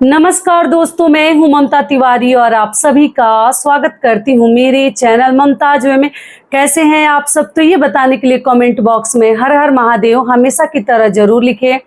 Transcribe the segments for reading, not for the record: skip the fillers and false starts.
नमस्कार दोस्तों, मैं हूं ममता तिवारी और आप सभी का स्वागत करती हूं मेरे चैनल ममताज वे में। कैसे हैं आप सब? तो ये बताने के लिए कमेंट बॉक्स में हर हर महादेव हमेशा की तरह जरूर लिखें।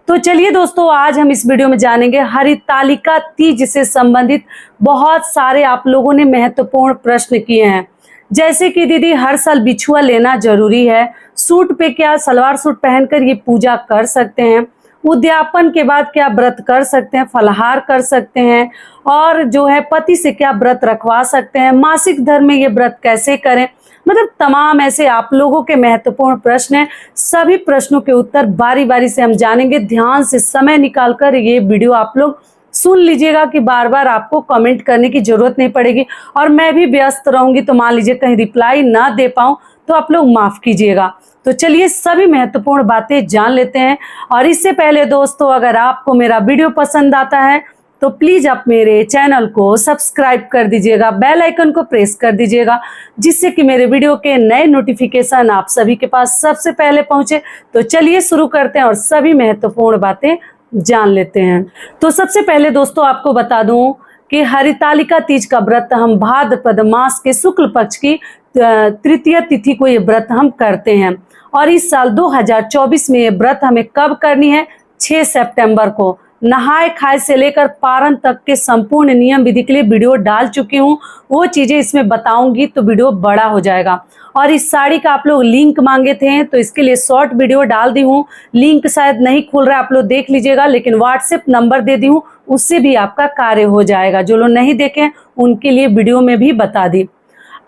तो चलिए दोस्तों, आज हम इस वीडियो में जानेंगे हरितालिका तीज से संबंधित बहुत सारे आप लोगों ने महत्वपूर्ण प्रश्न किए हैं। जैसे कि दीदी, हर साल बिछुआ लेना जरूरी है, सूट पे क्या सलवार सूट पहनकर ये पूजा कर सकते हैं, उद्यापन के बाद क्या व्रत कर सकते हैं, फलाहार कर सकते हैं, और जो है पति से क्या व्रत रखवा सकते हैं, मासिक धर्म में ये व्रत कैसे करें। मतलब तमाम ऐसे आप लोगों के महत्वपूर्ण प्रश्न हैं। सभी प्रश्नों के उत्तर बारी बारी से हम जानेंगे। ध्यान से समय निकालकर ये वीडियो आप लोग सुन लीजिएगा कि बार बार आपको कमेंट करने की जरूरत नहीं पड़ेगी। और मैं भी व्यस्त रहूंगी तो मान लीजिए कहीं रिप्लाई ना दे पाऊं तो आप लोग माफ कीजिएगा। तो चलिए सभी महत्वपूर्ण बातें जान लेते हैं। और इससे पहले दोस्तों, अगर आपको मेरा वीडियो पसंद आता है तो प्लीज आप मेरे चैनल को सब्सक्राइब कर दीजिएगा, बेल आइकन को प्रेस कर दीजिएगा, जिससे कि मेरे वीडियो के नए नोटिफिकेशन आप सभी के पास सबसे पहले पहुंचे। तो चलिए शुरू करते हैं और सभी महत्वपूर्ण बातें जान लेते हैं। तो सबसे पहले दोस्तों आपको बता दूं कि हरितालिका तीज का व्रत हम भाद्रपद मास के शुक्ल पक्ष की तृतीय तिथि को ये व्रत हम करते हैं। और इस साल 2024 में ये व्रत हमें कब करनी है? 6 सितंबर को। नहाए खाए से लेकर पारण तक के संपूर्ण नियम विधि के लिए वीडियो डाल चुकी हूँ, वो चीजें इसमें बताऊंगी तो वीडियो बड़ा हो जाएगा। और इस साड़ी का आप लोग लिंक मांगे थे तो इसके लिए शॉर्ट वीडियो डाल दी हूँ। लिंक शायद नहीं खुल रहा है, आप लोग देख लीजिएगा, लेकिन व्हाट्सएप नंबर दे दी हूँ, उससे भी आपका कार्य हो जाएगा। जो लोग नहीं देखे उनके लिए वीडियो में भी बता दी।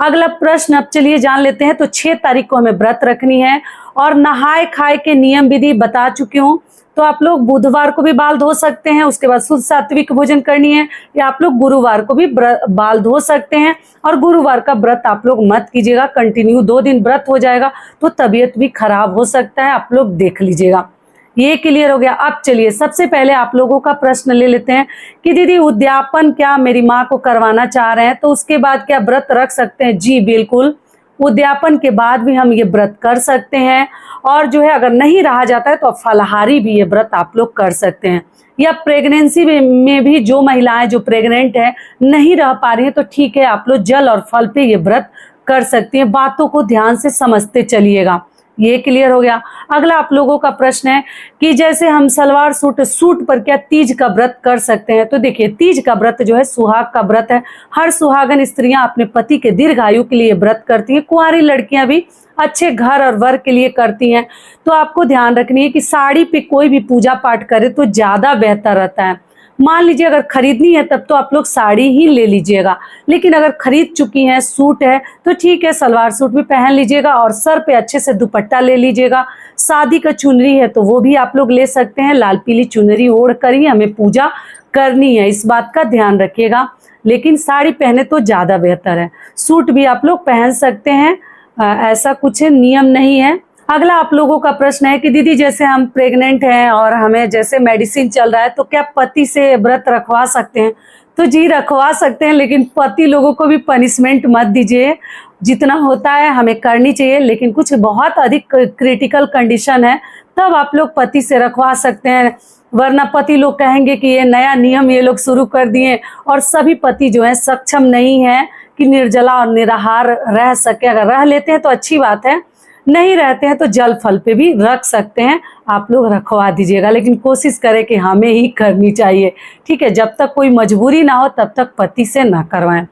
अगला प्रश्न अब चलिए जान लेते हैं। तो 6 तारीख को हमें व्रत रखनी है और नहाए खाए के नियम विधि बता चुकी हूँ। तो आप लोग बुधवार को भी बाल धो सकते हैं, उसके बाद शुद्ध सात्विक भोजन करनी है, या आप लोग गुरुवार को भी बाल धो सकते हैं। और गुरुवार का व्रत आप लोग मत कीजिएगा, कंटिन्यू 2 दिन व्रत हो जाएगा तो तबीयत भी खराब हो सकता है, आप लोग देख लीजिएगा। ये क्लियर हो गया। अब चलिए सबसे पहले आप लोगों का प्रश्न ले लेते हैं कि दीदी उद्यापन क्या मेरी माँ को करवाना चाह रहे हैं तो उसके बाद क्या व्रत रख सकते हैं? जी बिल्कुल, उद्यापन के बाद भी हम ये व्रत कर सकते हैं। और जो है अगर नहीं रहा जाता है तो फलाहारी भी ये व्रत आप लोग कर सकते हैं। या प्रेगनेंसी में भी जो महिलाएं जो प्रेग्नेंट है नहीं रह पा रही है तो ठीक है, आप लोग जल और फल पे ये व्रत कर सकती हैं। बातों को ध्यान से समझते चलिएगा। ये क्लियर हो गया। अगला आप लोगों का प्रश्न है कि जैसे हम सलवार सूट पर क्या तीज का व्रत कर सकते हैं? तो देखिए, तीज का व्रत जो है सुहाग का व्रत है। हर सुहागन स्त्रियां अपने पति के दीर्घायु के लिए व्रत करती हैं। कुंवारी लड़कियां भी अच्छे घर और वर के लिए करती हैं। तो आपको ध्यान रखनी है कि साड़ी पे कोई भी पूजा पाठ करे तो ज्यादा बेहतर रहता है। मान लीजिए अगर खरीदनी है तब तो आप लोग साड़ी ही ले लीजिएगा, लेकिन अगर खरीद चुकी हैं, सूट है तो ठीक है, सलवार सूट भी पहन लीजिएगा और सर पे अच्छे से दुपट्टा ले लीजिएगा। शादी का चुनरी है तो वो भी आप लोग ले सकते हैं। लाल पीली चुनरी ओढ़ कर ही हमें पूजा करनी है, इस बात का ध्यान रखिएगा। लेकिन साड़ी पहने तो ज्यादा बेहतर है। सूट भी आप लोग पहन सकते हैं, ऐसा कुछ नियम नहीं है। अगला आप लोगों का प्रश्न है कि दीदी जैसे हम प्रेग्नेंट हैं और हमें जैसे मेडिसिन चल रहा है तो क्या पति से व्रत रखवा सकते हैं? तो जी रखवा सकते हैं, लेकिन पति लोगों को भी पनिशमेंट मत दीजिए। जितना होता है हमें करनी चाहिए, लेकिन कुछ बहुत अधिक क्रिटिकल कंडीशन है तब आप लोग पति से रखवा सकते हैं। वरना पति लोग कहेंगे कि ये नया नियम ये लोग शुरू कर दिए, और सभी पति जो है सक्षम नहीं है कि निर्जला और निराहार रह सके। अगर रह लेते हैं तो अच्छी बात है, नहीं रहते हैं तो जल फल पे भी रख सकते हैं। आप लोग रखवा दीजिएगा, लेकिन कोशिश करें कि हमें ही करनी चाहिए, ठीक है। जब तक कोई मजबूरी ना हो तब तक पति से ना करवाएं।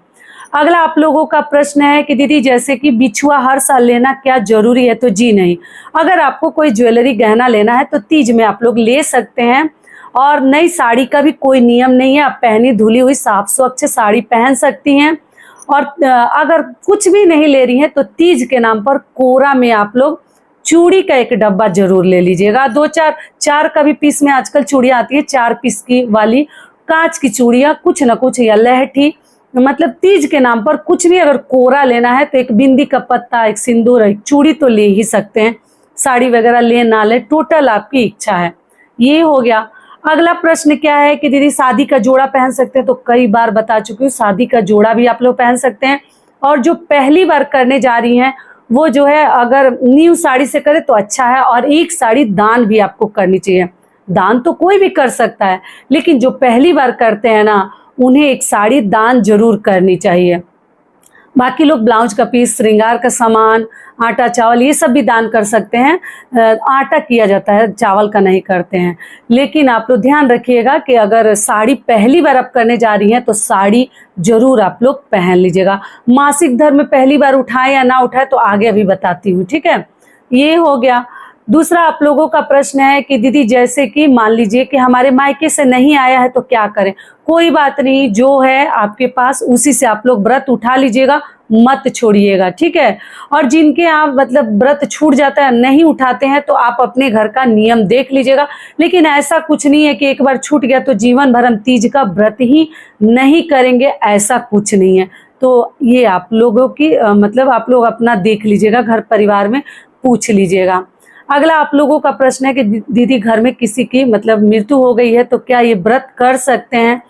अगला आप लोगों का प्रश्न है कि दीदी जैसे कि बिछुआ हर साल लेना क्या जरूरी है? तो जी नहीं। अगर आपको कोई ज्वेलरी गहना लेना है तो तीज में आप लोग ले सकते हैं। और नई साड़ी का भी कोई नियम नहीं है, आप पहनी धुली हुई साफ स्वच्छ साड़ी पहन सकती हैं। और अगर कुछ भी नहीं ले रही है तो तीज के नाम पर कोरा में आप लोग चूड़ी का एक डब्बा जरूर ले लीजिएगा। 2-4 का भी पीस में आजकल चूड़ियां आती है, 4 पीस की वाली कांच की चूड़ियां, कुछ ना कुछ, या लहठी। मतलब तीज के नाम पर कुछ भी अगर कोरा लेना है तो एक बिंदी का पत्ता, एक सिंदूर, एक चूड़ी तो ले ही सकते हैं। साड़ी वगैरह ले ना ले, टोटल आपकी इच्छा है। ये हो गया। अगला प्रश्न क्या है कि दीदी शादी का जोड़ा पहन सकते हैं? तो कई बार बता चुकी हूँ, शादी का जोड़ा भी आप लोग पहन सकते हैं। और जो पहली बार करने जा रही हैं वो जो है अगर न्यू साड़ी से करे तो अच्छा है, और एक साड़ी दान भी आपको करनी चाहिए। दान तो कोई भी कर सकता है, लेकिन जो पहली बार करते हैं ना, उन्हें एक साड़ी दान जरूर करनी चाहिए। बाकी लोग ब्लाउज का पीस, श्रृंगार का सामान, आटा चावल ये सब भी दान कर सकते हैं। आटा किया जाता है, चावल का नहीं करते हैं। लेकिन आप लोग ध्यान रखिएगा कि अगर साड़ी पहली बार आप करने जा रही हैं तो साड़ी जरूर आप लोग पहन लीजिएगा। मासिक धर्म में पहली बार उठाए या ना उठाए तो आगे अभी बताती हूँ, ठीक है। ये हो गया। दूसरा आप लोगों का प्रश्न है कि दीदी जैसे कि मान लीजिए कि हमारे मायके से नहीं आया है तो क्या करें। कोई बात नहीं, जो है आपके पास उसी से आप लोग व्रत उठा लीजिएगा, मत छोड़िएगा, ठीक है। और जिनके आप मतलब व्रत छूट जाता है, नहीं उठाते हैं, तो आप अपने घर का नियम देख लीजिएगा। लेकिन ऐसा कुछ नहीं है कि एक बार छूट गया तो जीवन भर हम तीज का व्रत ही नहीं करेंगे, ऐसा कुछ नहीं है। तो ये आप लोगों की मतलब आप लोग अपना देख लीजिएगा, घर परिवार में पूछ लीजिएगा। अगला आप लोगों का प्रश्न है कि दीदी घर में किसी की मतलब मृत्यु हो गई है तो क्या ये व्रत कर सकते हैं।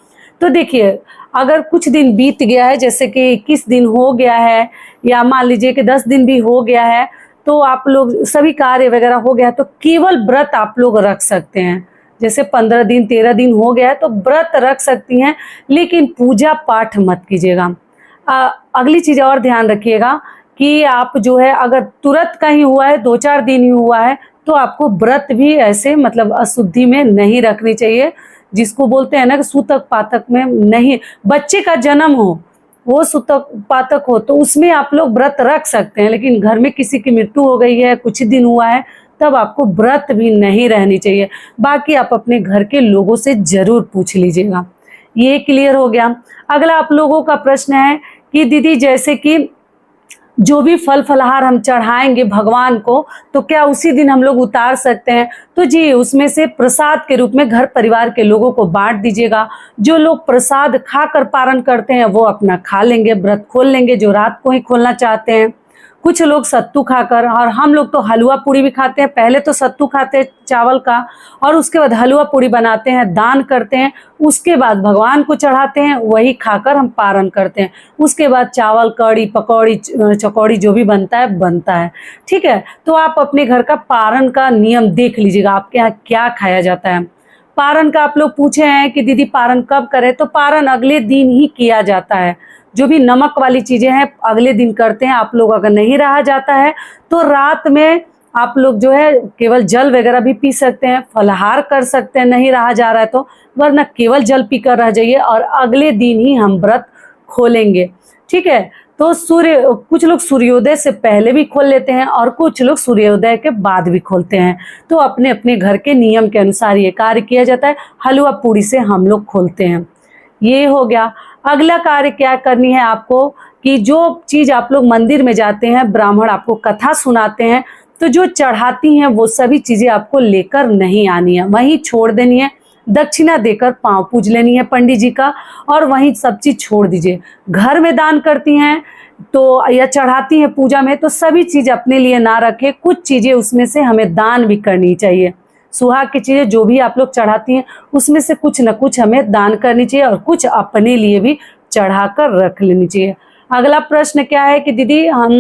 तो देखिए, अगर कुछ दिन बीत गया है, जैसे कि 21 दिन हो गया है या मान लीजिए कि 10 दिन भी हो गया है, तो आप लोग सभी कार्य वगैरह हो गया है, तो केवल व्रत आप लोग रख सकते हैं। जैसे 15 दिन 13 दिन हो गया है तो व्रत रख सकती हैं, लेकिन पूजा पाठ मत कीजिएगा। अगली चीज़ और ध्यान रखिएगा कि आप जो है अगर तुरंत कहीं हुआ है, 2-4 दिन ही हुआ है, तो आपको व्रत भी ऐसे मतलब अशुद्धि में नहीं रखनी चाहिए, जिसको बोलते हैं ना कि सूतक पातक में नहीं। बच्चे का जन्म हो, वो सूतक पातक हो, तो उसमें आप लोग व्रत रख सकते हैं। लेकिन घर में किसी की मृत्यु हो गई है, कुछ दिन हुआ है, तब आपको व्रत भी नहीं रहनी चाहिए। बाकी आप अपने घर के लोगों से जरूर पूछ लीजिएगा। ये क्लियर हो गया। अगला आप लोगों का प्रश्न है कि दीदी जैसे कि जो भी फल फलहार हम चढ़ाएंगे भगवान को, तो क्या उसी दिन हम लोग उतार सकते हैं। तो जी, उसमें से प्रसाद के रूप में घर परिवार के लोगों को बांट दीजिएगा। जो लोग प्रसाद खाकर पारण करते हैं वो अपना खा लेंगे, व्रत खोल लेंगे, जो रात को ही खोलना चाहते हैं। कुछ लोग सत्तू खाकर, और हम लोग तो हलवा पूड़ी भी खाते हैं। पहले तो सत्तू खाते हैं चावल का, और उसके बाद हलवा पूड़ी बनाते हैं, दान करते हैं, उसके बाद भगवान को चढ़ाते हैं, वही खाकर हम पारण करते हैं। उसके बाद चावल, कड़ी, पकौड़ी, चकौड़ी जो भी बनता है, ठीक है। तो आप अपने घर का पारण का नियम देख लीजिएगा, आपके यहाँ क्या खाया जाता है। पारण का आप लोग पूछे हैं कि दीदी पारण कब करें, तो पारण अगले दिन ही किया जाता है। जो भी नमक वाली चीज़ें हैं अगले दिन करते हैं। आप लोग अगर नहीं रहा जाता है तो रात में आप लोग जो है केवल जल वगैरह भी पी सकते हैं, फलाहार कर सकते हैं, नहीं रहा जा रहा है तो, वरना केवल जल पी कर रह जाइए और अगले दिन ही हम व्रत खोलेंगे, ठीक है। तो कुछ लोग सूर्योदय से पहले भी खोल लेते हैं और कुछ लोग सूर्योदय के बाद भी खोलते हैं। तो अपने अपने घर के नियम के अनुसार ये कार्य किया जाता है। हलवा पूड़ी से हम लोग खोलते हैं। ये हो गया। अगला कार्य क्या करनी है आपको कि जो चीज़ आप लोग मंदिर में जाते हैं, ब्राह्मण आपको कथा सुनाते हैं, तो जो चढ़ाती हैं वो सभी चीज़ें आपको लेकर नहीं आनी है, वहीं छोड़ देनी है। दक्षिणा देकर पाँव पूज लेनी है पंडित जी का, और वहीं सब चीज़ छोड़ दीजिए। घर में दान करती हैं तो या चढ़ाती हैं पूजा में, तो सभी चीज़ अपने लिए ना रखें, कुछ चीज़ें उसमें से हमें दान भी करनी चाहिए। सुहाग की चीज़ें जो भी आप लोग चढ़ाती हैं उसमें से कुछ न कुछ हमें दान करनी चाहिए और कुछ अपने लिए भी चढ़ाकर रख लेनी चाहिए। अगला प्रश्न क्या है कि दीदी हम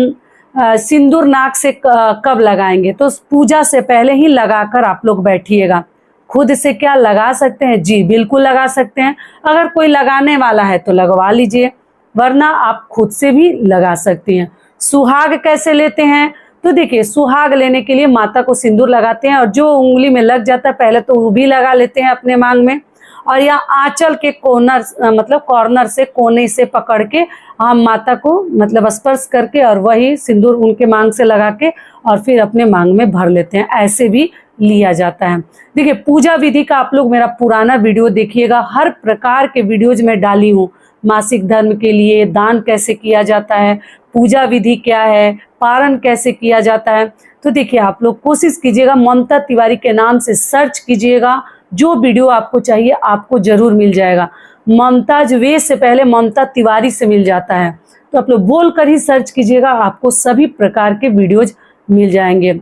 सिंदूर नाक से कब लगाएंगे, तो पूजा से पहले ही लगाकर आप लोग बैठिएगा। खुद से क्या लगा सकते हैं? जी बिल्कुल लगा सकते हैं। अगर कोई लगाने वाला है तो लगवा लीजिए, वरना आप खुद से भी लगा सकती हैं। सुहाग कैसे लेते हैं, तो देखिए सुहाग लेने के लिए माता को सिंदूर लगाते हैं और जो उंगली में लग जाता है पहले तो वो भी लगा लेते हैं अपने मांग में, और यहाँ आंचल के कॉर्नर से, कोने से पकड़ के हम माता को मतलब स्पर्श करके और वही सिंदूर उनके मांग से लगा के और फिर अपने मांग में भर लेते हैं। ऐसे भी लिया जाता है। देखिए पूजा विधि का आप लोग मेरा पुराना वीडियो देखिएगा, हर प्रकार के वीडियोज में डाली हूँ। मासिक धर्म के लिए दान कैसे किया जाता है, पूजा विधि क्या है, पारण कैसे किया जाता है। तो देखिए आप लोग कोशिश कीजिएगा, ममता तिवारी के नाम से सर्च कीजिएगा, जो वीडियो आपको चाहिए आपको जरूर मिल जाएगा। ममताज वे से पहले ममता तिवारी से मिल जाता है, तो आप लोग बोल कर ही सर्च कीजिएगा, आपको सभी प्रकार के वीडियोज मिल जाएंगे।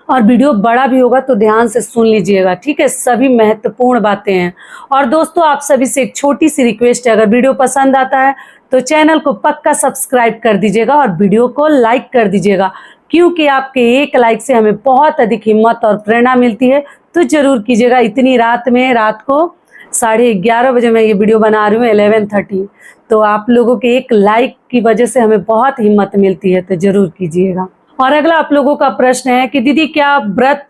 और वीडियो बड़ा भी होगा तो ध्यान से सुन लीजिएगा, ठीक है, सभी महत्वपूर्ण बातें हैं। और दोस्तों आप सभी से एक छोटी सी रिक्वेस्ट है, अगर वीडियो पसंद आता है तो चैनल को पक्का सब्सक्राइब कर दीजिएगा और वीडियो को लाइक कर दीजिएगा। क्योंकि आपके एक लाइक से हमें बहुत अधिक हिम्मत और प्रेरणा मिलती है। तो जरूर कीजिएगा। इतनी रात में, रात को 11:30 बजे मैं ये वीडियो बना रही हूँ, 11:30, तो आप लोगों के एक लाइक की वजह से हमें बहुत हिम्मत मिलती है, तो जरूर कीजिएगा। और अगला आप लोगों का प्रश्न है कि दीदी क्या व्रत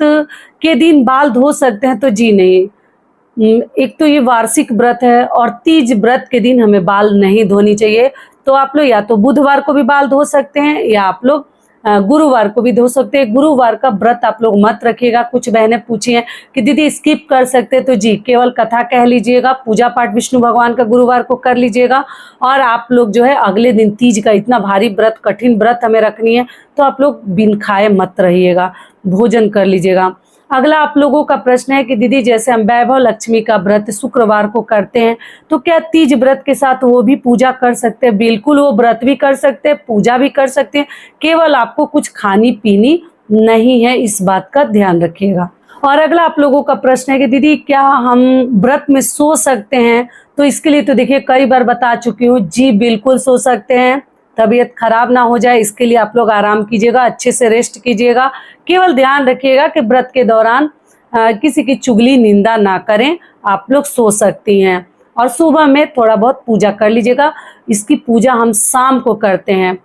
के दिन बाल धो सकते हैं? तो जी नहीं। एक तो ये वार्षिक व्रत है और तीज व्रत के दिन हमें बाल नहीं धोनी चाहिए। तो आप लोग या तो बुधवार को भी बाल धो सकते हैं या आप लोग गुरुवार को भी धो सकते हैं। गुरुवार का व्रत आप लोग मत रखिएगा। कुछ बहनें पूछी हैं कि दीदी स्किप कर सकते, तो जी, केवल कथा कह लीजिएगा, पूजा पाठ विष्णु भगवान का गुरुवार को कर लीजिएगा। और आप लोग जो है अगले दिन तीज का इतना भारी व्रत, कठिन व्रत हमें रखनी है, तो आप लोग बिन खाए मत रहिएगा, भोजन कर लीजिएगा। अगला आप लोगों का प्रश्न है कि दीदी जैसे हम वैभव लक्ष्मी का व्रत शुक्रवार को करते हैं, तो क्या तीज व्रत के साथ वो भी पूजा कर सकते हैं? बिल्कुल, वो व्रत भी कर सकते हैं, पूजा भी कर सकते हैं, केवल आपको कुछ खानी पीनी नहीं है, इस बात का ध्यान रखिएगा। और अगला आप लोगों का प्रश्न है कि दीदी क्या हम व्रत में सो सकते हैं? तो इसके लिए तो देखिए कई बार बता चुकी हूँ, जी बिल्कुल सो सकते हैं। तबीयत खराब ना हो जाए इसके लिए आप लोग आराम कीजिएगा, अच्छे से रेस्ट कीजिएगा। केवल ध्यान रखिएगा कि व्रत के दौरान किसी की चुगली निंदा ना करें। आप लोग सो सकती हैं और सुबह में थोड़ा बहुत पूजा कर लीजिएगा। इसकी पूजा हम शाम को करते हैं।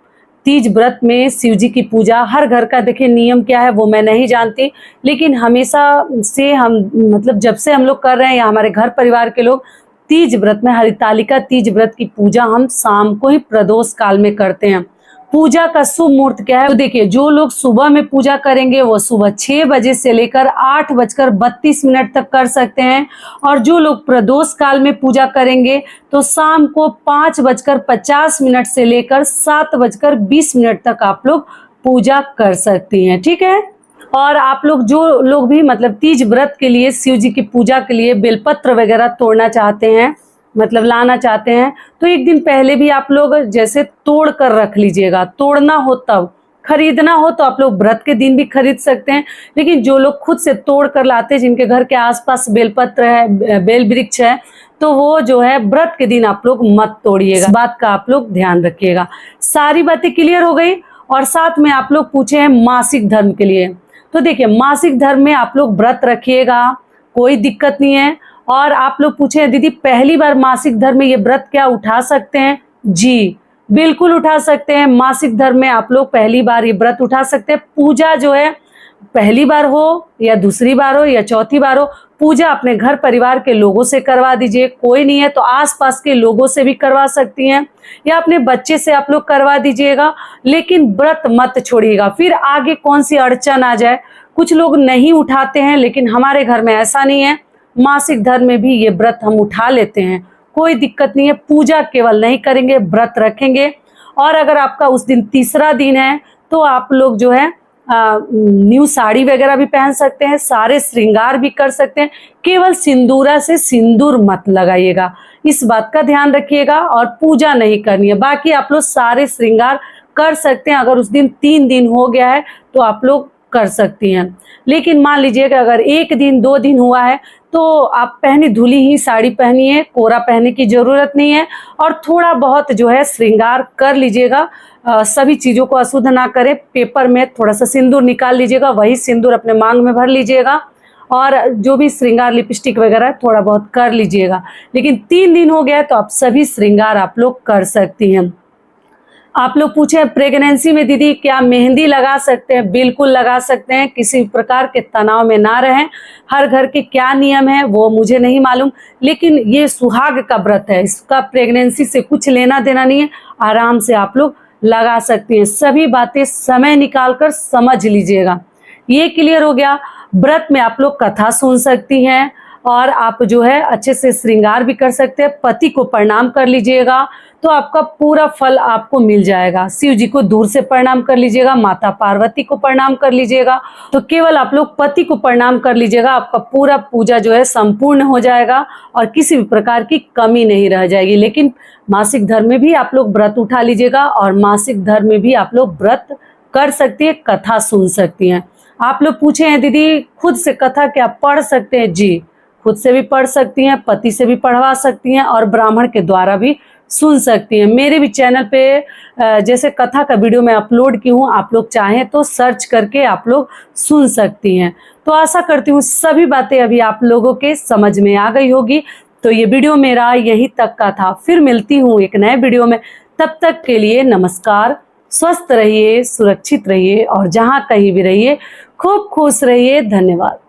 तीज व्रत में शिव जी की पूजा हर घर का देखिए नियम क्या है वो मैं नहीं जानती, लेकिन हमेशा से हम मतलब जब से हम लोग कर रहे हैं या हमारे घर परिवार के लोग, तीज व्रत में हरितालिका तीज व्रत की पूजा हम शाम को ही प्रदोष काल में करते हैं। पूजा का शुभ मुहूर्त क्या है? तो देखिए, जो लोग सुबह में पूजा करेंगे वो सुबह 6 बजे से लेकर 8:32 तक कर सकते हैं, और जो लोग प्रदोष काल में पूजा करेंगे तो शाम को 5:50 से लेकर 7:20 तक आप लोग पूजा कर सकती हैं। ठीक है। और आप लोग जो लोग भी मतलब तीज व्रत के लिए शिव जी की पूजा के लिए बेलपत्र वगैरह तोड़ना चाहते हैं, मतलब लाना चाहते हैं, तो एक दिन पहले भी आप लोग जैसे तोड़ कर रख लीजिएगा। तोड़ना हो तब, खरीदना हो तो आप लोग व्रत के दिन भी खरीद सकते हैं, लेकिन जो लोग खुद से तोड़ कर लाते हैं, जिनके घर के आसपास बेलपत्र है, बेल वृक्ष है, तो वो जो है व्रत के दिन आप लोग मत तोड़िएगा। इस बात का आप लोग ध्यान रखिएगा। सारी बातें क्लियर हो गई। और साथ में आप लोग पूछे हैं मासिक धर्म के लिए, तो देखिए मासिक धर्म में आप लोग व्रत रखिएगा, कोई दिक्कत नहीं है। और आप लोग पूछे हैं दीदी पहली बार मासिक धर्म में ये व्रत क्या उठा सकते हैं? जी बिल्कुल उठा सकते हैं। मासिक धर्म में आप लोग पहली बार ये व्रत उठा सकते हैं। पूजा जो है पहली बार हो या दूसरी बार हो या चौथी बार हो, पूजा अपने घर परिवार के लोगों से करवा दीजिए। कोई नहीं है तो आसपास के लोगों से भी करवा सकती हैं, या अपने बच्चे से आप लोग करवा दीजिएगा, लेकिन व्रत मत छोड़िएगा, फिर आगे कौन सी अड़चन आ जाए। कुछ लोग नहीं उठाते हैं, लेकिन हमारे घर में ऐसा नहीं है। मासिक धर्म में भी ये व्रत हम उठा लेते हैं, कोई दिक्कत नहीं है। पूजा केवल नहीं करेंगे, व्रत रखेंगे। और अगर आपका उस दिन तीसरा दिन है तो आप लोग जो है न्यू साड़ी वगैरह भी पहन सकते हैं, सारे श्रृंगार भी कर सकते हैं। केवल सिंदूरा से सिंदूर मत लगाइएगा, इस बात का ध्यान रखिएगा। और पूजा नहीं करनी है, बाकी आप लोग सारे श्रृंगार कर सकते हैं। अगर उस दिन 3 दिन हो गया है तो आप लोग कर सकती हैं। लेकिन मान लीजिए कि अगर 1 दिन 2 दिन हुआ है तो आप पहनी धुली ही साड़ी पहनिए, कोरा पहनने की जरूरत नहीं है। और थोड़ा बहुत जो है श्रृंगार कर लीजिएगा, सभी चीज़ों को अशुद्ध ना करें। पेपर में थोड़ा सा सिंदूर निकाल लीजिएगा, वही सिंदूर अपने मांग में भर लीजिएगा। और जो भी श्रृंगार लिपस्टिक वगैरह थोड़ा बहुत कर लीजिएगा। लेकिन 3 दिन हो गया है तो आप सभी श्रृंगार आप लोग कर सकती हैं। आप लोग पूछे प्रेगनेंसी में दीदी क्या मेहंदी लगा सकते हैं? बिल्कुल लगा सकते हैं, किसी प्रकार के तनाव में ना रहें। हर घर के क्या नियम है वो मुझे नहीं मालूम, लेकिन ये सुहाग का व्रत है, इसका प्रेगनेंसी से कुछ लेना देना नहीं है। आराम से आप लोग लगा सकती हैं। सभी बातें समय निकाल कर समझ लीजिएगा। ये क्लियर हो गया। व्रत में आप लोग कथा सुन सकती हैं, और आप जो है अच्छे से श्रृंगार भी कर सकते हैं। पति को प्रणाम कर लीजिएगा तो आपका पूरा फल आपको मिल जाएगा। शिव जी को दूर से प्रणाम कर लीजिएगा, माता पार्वती को प्रणाम कर लीजिएगा। तो केवल आप लोग पति को प्रणाम कर लीजिएगा, आपका पूरा पूजा जो है संपूर्ण हो जाएगा और किसी भी प्रकार की कमी नहीं रह जाएगी। लेकिन मासिक धर्म में भी आप लोग व्रत उठा लीजिएगा, और मासिक धर्म में भी आप लोग व्रत कर सकती है, कथा सुन सकती हैं। आप लोग पूछे हैं दीदी खुद से कथा क्या पढ़ सकते हैं? जी, खुद से भी पढ़ सकती हैं, पति से भी पढ़वा सकती हैं और ब्राह्मण के द्वारा भी सुन सकती हैं। मेरे भी चैनल पे जैसे कथा का वीडियो मैं अपलोड की हूँ, आप लोग चाहें तो सर्च करके आप लोग सुन सकती हैं। तो आशा करती हूँ सभी बातें अभी आप लोगों के समझ में आ गई होगी। तो ये वीडियो मेरा यहीं तक का था, फिर मिलती हूँ एक नए वीडियो में। तब तक के लिए नमस्कार, स्वस्थ रहिए, सुरक्षित रहिए और जहाँ कहीं भी रहिए खूब खुश रहिए। धन्यवाद।